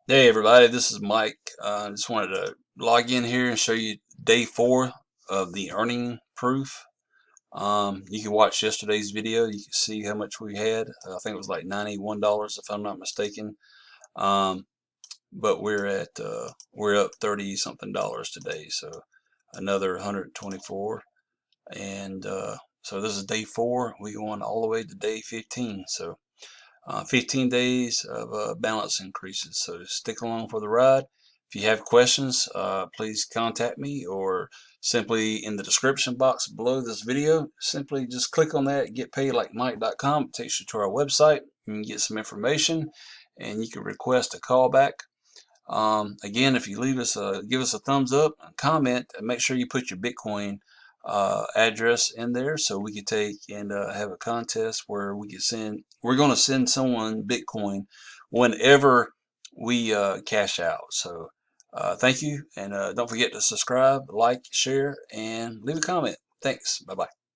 Hey everybody, this is Mike. I just wanted to log in here and show you day 4 of the earning proof. You can watch yesterday's video. You can see how much we had. I think it was like $91 if I'm not mistaken. Um, but we're up 30 something dollars today, so another 124. And so this is day 4. We go on all the way to day 15. So 15 days of balance increases. So stick along for the ride. If you have questions, please contact me or simply in the description box below this video, simply just click on that, getpaidlikemike.com. It takes you to our website. You can get some information and you can request a call back. Again, if you give us a thumbs up, a comment, and make sure you put your Bitcoin address in there so we can take and have a contest where we're going to send someone Bitcoin whenever we cash out. So thank you, and don't forget to subscribe, like, share, and leave a comment. Thanks. Bye bye.